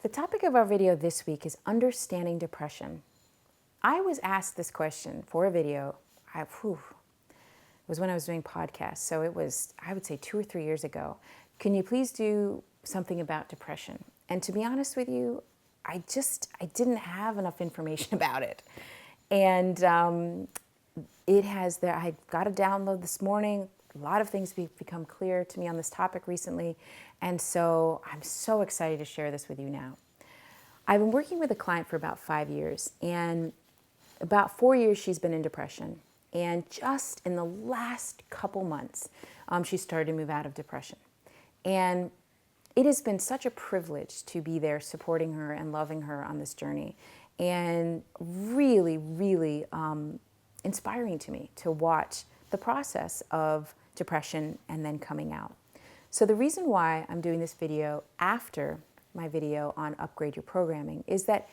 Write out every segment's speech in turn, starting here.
The topic of our video this week is understanding depression. I was asked this question for a video. It was when I was doing podcasts, so it was, I would say 2 or 3 years ago. Can you please do something about depression? And to be honest with you, I didn't have enough information about it. And I got a download this morning. A lot of things have become clear to me on this topic recently. And so I'm so excited to share this with you now. I've been working with a client for about 5 years, and about 4 years she's been in depression. And just in the last couple months, she started to move out of depression. And it has been such a privilege to be there supporting her and loving her on this journey. And really, really inspiring to me to watch the process of depression and then coming out. So the reason why I'm doing this video after my video on Upgrade Your Programming is that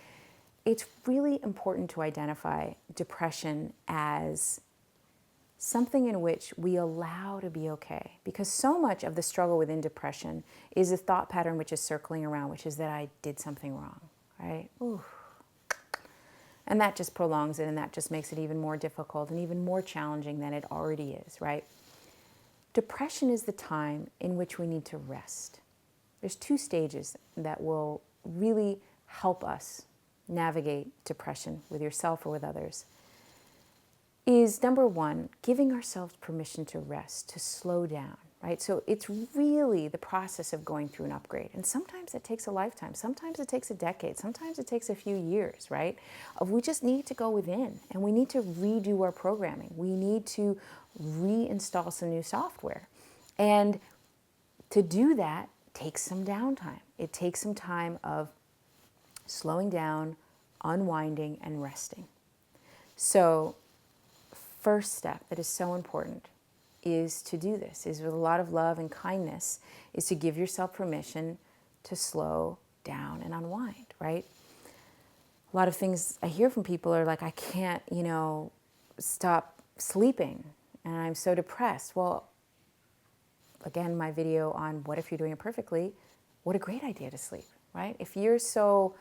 it's really important to identify depression as something in which we allow to be okay. Because so much of the struggle within depression is a thought pattern which is circling around, which is that I did something wrong, right? Ooh. And that just prolongs it, and that just makes it even more difficult and even more challenging than it already is, right? Depression is the time in which we need to rest. There's 2 stages that will really help us navigate depression with yourself or with others. Is number 1, giving ourselves permission to rest, to slow down, right? So it's really the process of going through an upgrade. And sometimes it takes a lifetime. Sometimes it takes a decade. Sometimes it takes a few years, right? We just need to go within, and we need to redo our programming. We need to reinstall some new software. And to do that takes some downtime. It takes some time of slowing down, unwinding, and resting. So first step that is so important is to do this, is with a lot of love and kindness, is to give yourself permission to slow down and unwind, right? A lot of things I hear from people are like, I can't, stop sleeping and I'm so depressed. Well, again, my video on what if you're doing it perfectly, what a great idea to sleep, right? If you're so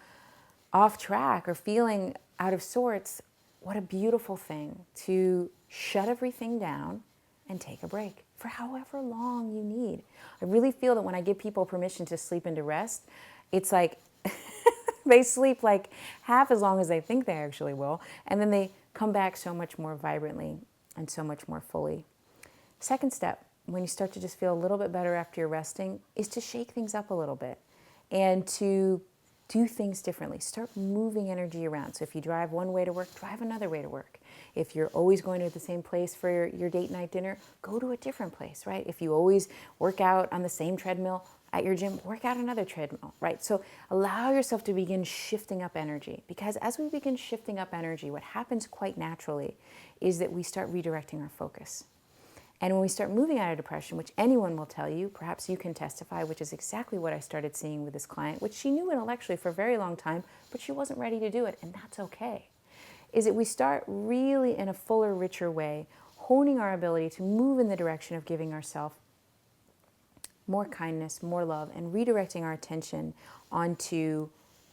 off track or feeling out of sorts, what a beautiful thing to shut everything down and take a break for however long you need. I really feel that when I give people permission to sleep and to rest, it's like they sleep like half as long as they think they actually will, and then they come back so much more vibrantly and so much more fully. Second step, when you start to just feel a little bit better after you're resting, is to shake things up a little bit and to do things differently. Start moving energy around. So if you drive one way to work, drive another way to work. If you're always going to the same place for your date night dinner, go to a different place, right? If you always work out on the same treadmill at your gym, work out another treadmill, right? So allow yourself to begin shifting up energy, because as we begin shifting up energy, what happens quite naturally is that we start redirecting our focus. And when we start moving out of depression, which anyone will tell you, perhaps you can testify, which is exactly what I started seeing with this client, which she knew intellectually for a very long time, but she wasn't ready to do it, and that's okay, is that we start really in a fuller, richer way, honing our ability to move in the direction of giving ourselves more kindness, more love, and redirecting our attention onto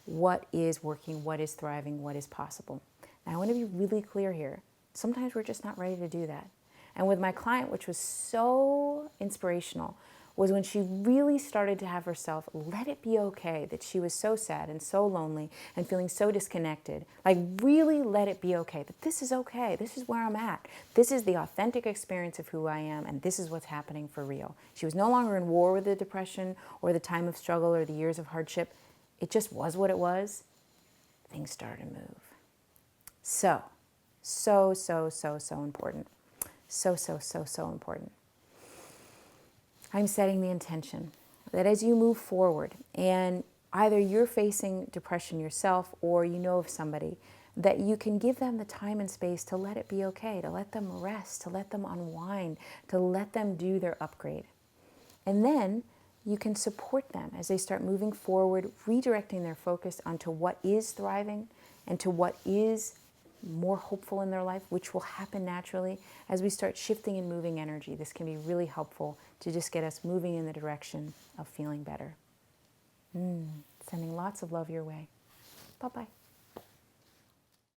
what is working, what is thriving, what is possible. Now, I want to be really clear here. Sometimes we're just not ready to do that. And with my client, which was so inspirational, was when she really started to have herself let it be okay that she was so sad and so lonely and feeling so disconnected. Like, really let it be okay that this is okay. This is where I'm at. This is the authentic experience of who I am, and this is what's happening for real. She was no longer in war with the depression or the time of struggle or the years of hardship. It just was what it was. Things started to move. So important. So important. I'm setting the intention that as you move forward, and either you're facing depression yourself or you know of somebody, that you can give them the time and space to let it be okay, to let them rest, to let them unwind, to let them do their upgrade. And then you can support them as they start moving forward, redirecting their focus onto what is thriving and to what is more hopeful in their life, which will happen naturally as we start shifting and moving energy. This can be really helpful to just get us moving in the direction of feeling better. Sending lots of love your way. Bye-bye.